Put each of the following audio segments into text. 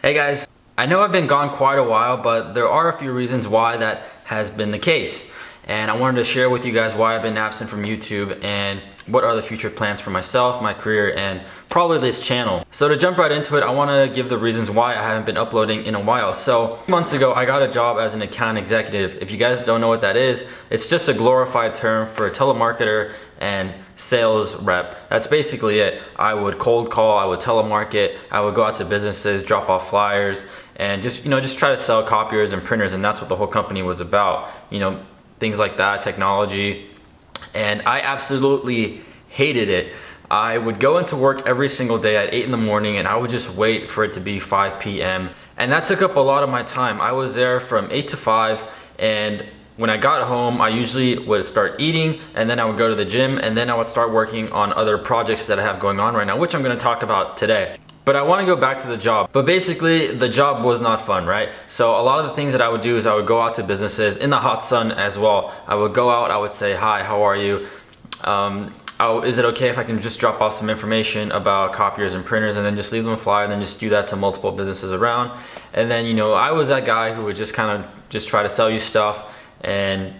Hey guys, I know I've been gone quite a while, but there are a few reasons why that has been the case. And I wanted to share with you guys why I've been absent from YouTube and what are the future plans for myself, my career, and probably this channel. So to jump right into it, I want to give the reasons why I haven't been uploading in a while. So months ago, I got a job as an account executive. If you guys don't know what that is, it's just a glorified term for a telemarketer and sales rep. That's basically it. I would cold call, I would telemarket, I would go out to businesses, drop off flyers, and just try to sell copiers and printers, and that's what the whole company was about. Things like that, technology. And I absolutely hated it. I would go into work every single day at 8 in the morning and I would just wait for it to be 5 p.m. And that took up a lot of my time. I was there from 8 to 5, and when I got home, I usually would start eating, and then I would go to the gym, and then I would start working on other projects that I have going on right now, which I'm gonna talk about today. But I wanna go back to the job. But basically, the job was not fun, right? So a lot of the things that I would do is I would go out to businesses in the hot sun as well. I would go out, I would say, hi, how are you? Is it okay if I can just drop off some information about copiers and printers, and then just leave them a flyer, and then just do that to multiple businesses around? And then, I was that guy who would just kind of just try to sell you stuff, and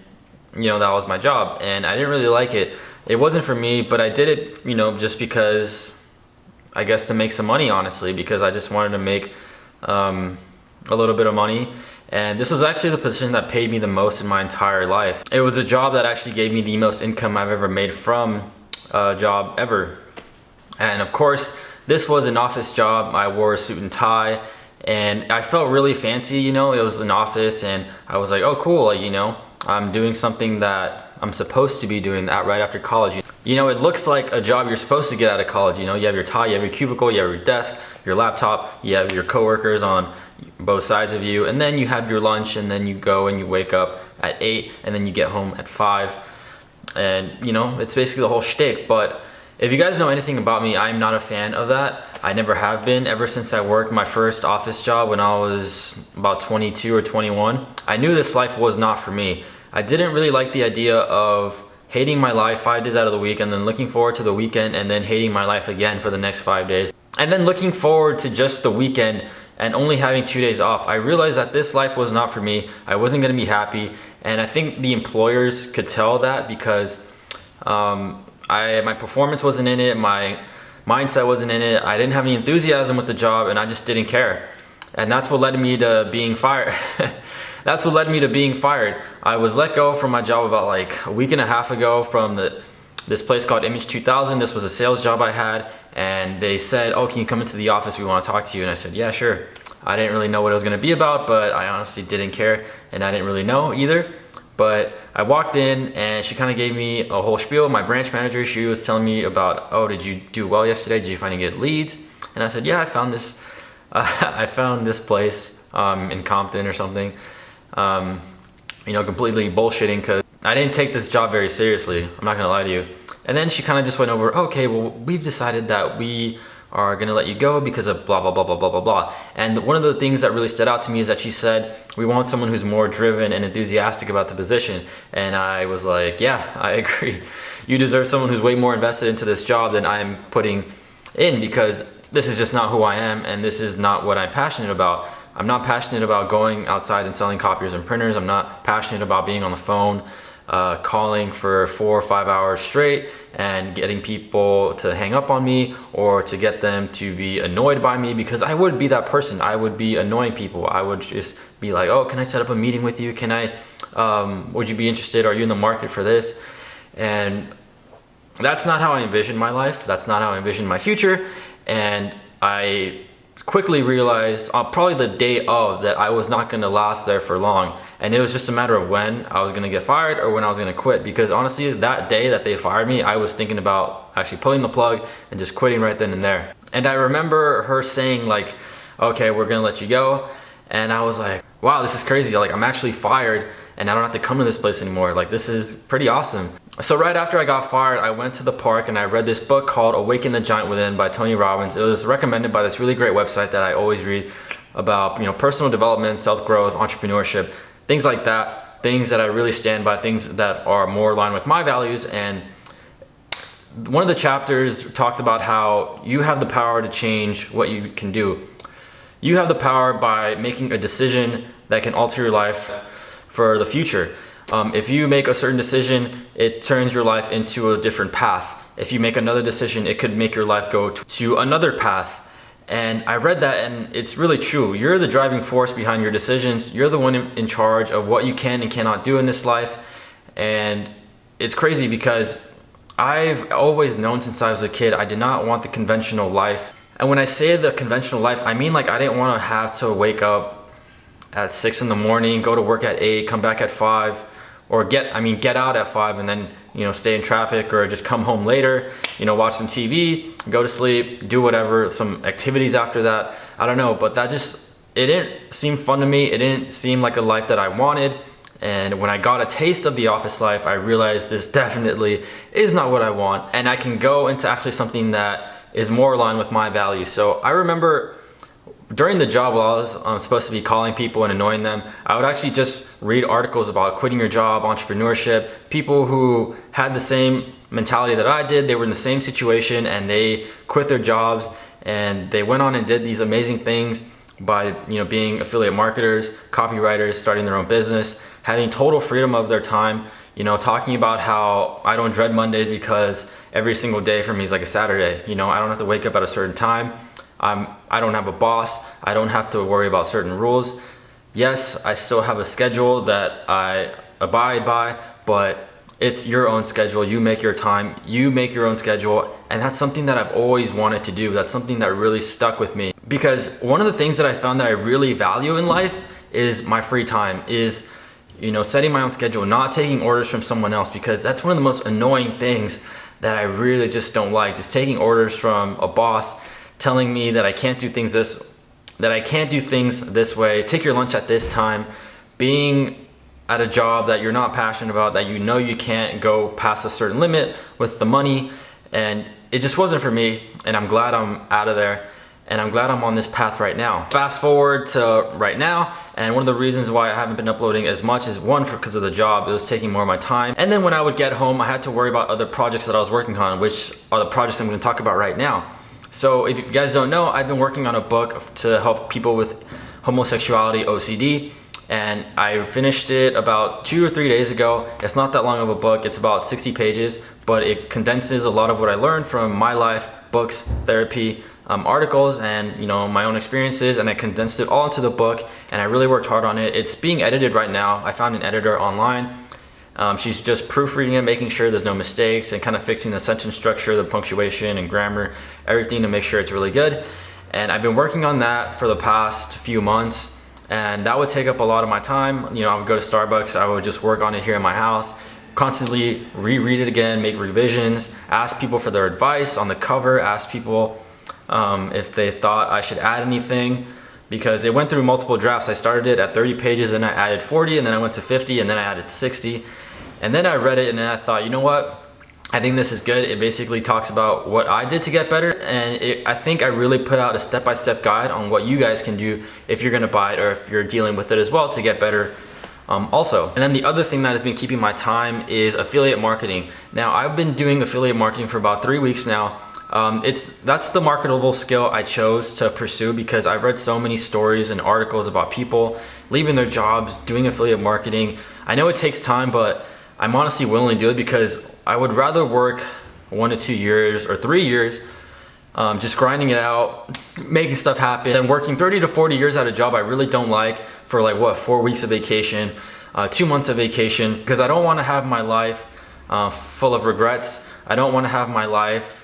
that was my job, and I didn't really like it. It wasn't for me, but I did it, just because, I guess, to make some money, honestly, because I just wanted to make a little bit of money. And this was actually the position that paid me the most in my entire life. It was a job that actually gave me the most income I've ever made from a job ever. And of course, this was an office job. I wore a suit and tie, and I felt really fancy. It was an office, and I was like, oh cool, I'm doing something that I'm supposed to be doing right after college. It looks like a job you're supposed to get out of college. You have your tie, you have your cubicle, you have your desk, your laptop, you have your coworkers on both sides of you, and then you have your lunch, and then you go and you wake up at 8, and then you get home at 5. And it's basically the whole shtick. But if you guys know anything about me, I'm not a fan of that. I never have been. Ever since I worked my first office job when I was about 22 or 21, I knew this life was not for me. I didn't really like the idea of hating my life 5 days out of the week, and then looking forward to the weekend, and then hating my life again for the next 5 days, and then looking forward to just the weekend and only having 2 days off. I realized that this life was not for me. I wasn't gonna be happy, and I think the employers could tell that, because my performance wasn't in it, my mindset wasn't in it, I didn't have any enthusiasm with the job, and I just didn't care. And that's what led me to being fired. That's what led me to being fired. I was let go from my job about like a week and a half ago from this place called Image 2000. This was a sales job I had, and they said, oh, can you come into the office? We want to talk to you. And I said, yeah, sure. I didn't really know what it was going to be about, but I honestly didn't care, and I didn't really know either. But I walked in, and she kind of gave me a whole spiel. My branch manager, she was telling me about, oh, did you do well yesterday? Did you finally get leads? And I said, yeah, I found this I found this place in Compton or something. Completely bullshitting, because I didn't take this job very seriously. I'm not gonna lie to you. And then she kind of just went over, okay, well, we've decided that we are gonna let you go because of blah, blah, blah, blah, blah, blah, blah. And one of the things that really stood out to me is that she said, we want someone who's more driven and enthusiastic about the position. And I was like, yeah, I agree. You deserve someone who's way more invested into this job than I'm putting in, because this is just not who I am, and this is not what I'm passionate about. I'm not passionate about going outside and selling copiers and printers. I'm not passionate about being on the phone, calling for 4 or 5 hours straight and getting people to hang up on me, or to get them to be annoyed by me, because I would be that person. I would be annoying people. I would just be like, oh, can I set up a meeting with you? Would you be interested? Are you in the market for this? And that's not how I envision my life. That's not how I envision my future. And I quickly realized, probably the day of, that I was not going to last there for long, and it was just a matter of when I was going to get fired or when I was going to quit. Because honestly, that day that they fired me, I was thinking about actually pulling the plug and just quitting right then and there. And I remember her saying like, okay, we're going to let you go. And I was like, wow, this is crazy. Like, I'm actually fired, and I don't have to come to this place anymore. Like, this is pretty awesome. So right after I got fired, I went to the park and I read this book called Awaken the Giant Within by Tony Robbins. It was recommended by this really great website that I always read about, personal development, self-growth, entrepreneurship, things like that, things that I really stand by, things that are more aligned with my values. And one of the chapters talked about how you have the power to change what you can do. You have the power by making a decision that can alter your life for the future. If you make a certain decision, it turns your life into a different path. If you make another decision, it could make your life go to another path. And I read that, and it's really true. You're the driving force behind your decisions. You're the one in charge of what you can and cannot do in this life. And it's crazy because I've always known since I was a kid, I did not want the conventional life. And when I say the conventional life, I mean like I didn't want to have to wake up at 6 in the morning, go to work at 8, come back at 5, or get out at 5 and then, stay in traffic, or just come home later, watch some TV, go to sleep, do whatever, some activities after that. I don't know, but it didn't seem fun to me. It didn't seem like a life that I wanted. And when I got a taste of the office life, I realized this definitely is not what I want. And I can go into actually something that is more aligned with my values. So I remember during the job while I was supposed to be calling people and annoying them, I would actually just read articles about quitting your job, entrepreneurship, people who had the same mentality that I did. They were in the same situation and they quit their jobs and they went on and did these amazing things by being affiliate marketers, copywriters, starting their own business, having total freedom of their time, talking about how I don't dread Mondays because every single day for me is like a Saturday. I don't have to wake up at a certain time. I don't have a boss. I don't have to worry about certain rules. Yes, I still have a schedule that I abide by, but it's your own schedule. You make your time, you make your own schedule. And that's something that I've always wanted to do. That's something that really stuck with me. Because one of the things that I found that I really value in life is my free time, is setting my own schedule, not taking orders from someone else, because that's one of the most annoying things that I really just don't like. Just taking orders from a boss telling me that I can't do things this way, take your lunch at this time, being at a job that you're not passionate about, that you can't go past a certain limit with the money, and it just wasn't for me. And I'm glad I'm out of there, and I'm glad I'm on this path right now. Fast forward to right now, and one of the reasons why I haven't been uploading as much is because of the job. It was taking more of my time, and then when I would get home, I had to worry about other projects that I was working on, which are the projects I'm going to talk about right now. So if you guys don't know, I've been working on a book to help people with homosexuality, OCD, and I finished it about 2 or 3 days ago. It's not that long of a book. It's about 60 pages, but it condenses a lot of what I learned from my life, books, therapy, articles, and my own experiences, and I condensed it all into the book, and I really worked hard on it. It's being edited right now. I found an editor online. She's just proofreading it, making sure there's no mistakes, and kind of fixing the sentence structure, the punctuation and grammar, everything to make sure it's really good. And I've been working on that for the past few months, and that would take up a lot of my time. I would go to Starbucks, I would just work on it here in my house, constantly reread it again, make revisions, ask people for their advice on the cover, ask people if they thought I should add anything, because it went through multiple drafts. I started it at 30 pages, and I added 40, and then I went to 50, and then I added 60. And then I read it, and then I thought, you know what? I think this is good. It basically talks about what I did to get better, and I think I really put out a step-by-step guide on what you guys can do if you're gonna buy it, or if you're dealing with it as well, to get better also. And then the other thing that has been keeping my time is affiliate marketing. Now, I've been doing affiliate marketing for about 3 weeks now. That's the marketable skill I chose to pursue, because I've read so many stories and articles about people leaving their jobs, doing affiliate marketing. I know it takes time, but I'm honestly willing to do it, because I would rather work 1 to 2 years or 3 years just grinding it out, making stuff happen, than working 30 to 40 years at a job I really don't like for 4 weeks of vacation, 2 months of vacation, because I don't want to have my life full of regrets. I don't want to have my life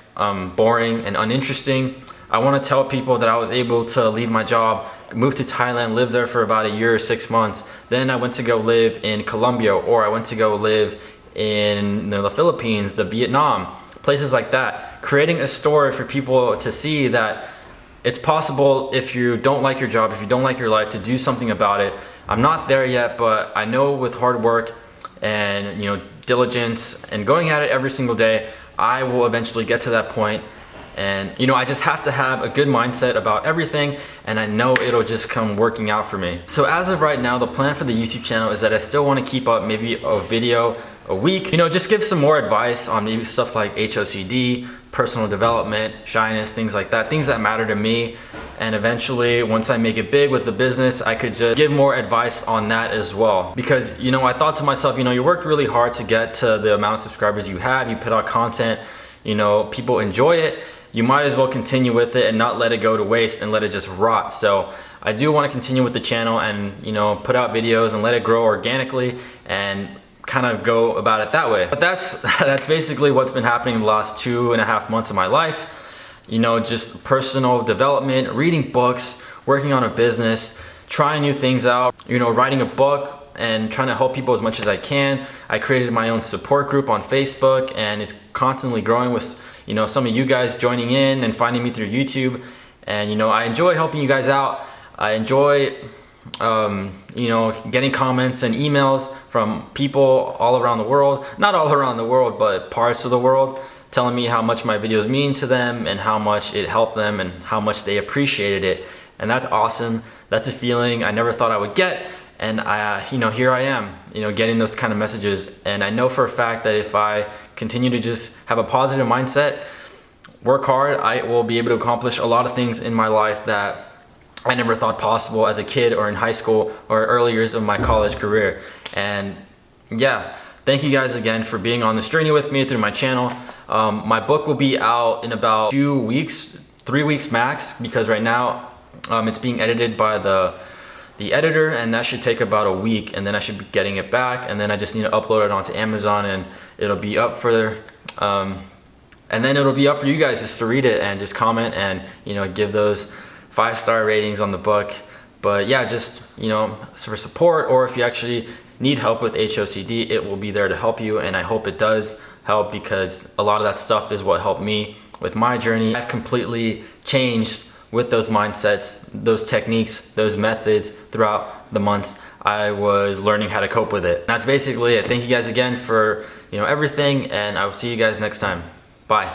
boring and uninteresting. I want to tell people that I was able to leave my job, move to Thailand, live there for about a year or 6 months. Then I went to go live in Colombia, or I went to go live in the Philippines, the Vietnam, places like that. Creating a story for people to see that it's possible, if you don't like your job, if you don't like your life, to do something about it. I'm not there yet, but I know with hard work and diligence and going at it every single day, I will eventually get to that point. And I just have to have a good mindset about everything, and I know it'll just come working out for me. So as of right now, the plan for the YouTube channel is that I still want to keep up maybe a video a week. You know, just give some more advice on maybe stuff like HOCD, personal development, shyness, things like that, things that matter to me. And eventually, once I make it big with the business, I could just give more advice on that as well. Because, you know, I thought to myself, you know, you worked really hard to get to the amount of subscribers you have, you put out content, you know, people enjoy it, you might as well continue with it and not let it go to waste and let it just rot. So I do want to continue with the channel and, you know, put out videos and let it grow organically and kind of go about it that way. But that's basically what's been happening the last 2.5 months of my life. You know, just personal development, reading books, working on a business, trying new things out, you know, writing a book and trying to help people as much as I can. I created my own support group on Facebook and it's constantly growing with, you know, some of you guys joining in and finding me through YouTube. And, you know, I enjoy helping you guys out. I enjoy, you know, getting comments and emails from people all around the world. Not all around the world, but parts of the world, telling me how much my videos mean to them and how much it helped them and how much they appreciated it. And that's awesome. That's a feeling I never thought I would get. And you know, here I am, you know, getting those kind of messages. And I know for a fact that if I continue to just have a positive mindset, work hard, I will be able to accomplish a lot of things in my life that I never thought possible as a kid or in high school or early years of my college career. And yeah, thank you guys again for being on this journey with me through my channel. My book will be out in about 2 weeks, 3 weeks max, because right now it's being edited by the editor, and that should take about a week, and then I should be getting it back, and then I just need to upload it onto Amazon, and it'll be up for and then it'll be up for you guys just to read it and just comment and, you know, give those 5-star ratings on the book. But yeah, just, you know, for support, or if you actually need help with HOCD, it will be there to help you, and I hope it does help, because a lot of that stuff is what helped me with my journey. I've completely changed with those mindsets, those techniques, those methods throughout the months I was learning how to cope with it. That's basically it. Thank you guys again for, you know, everything, and I will see you guys next time. Bye.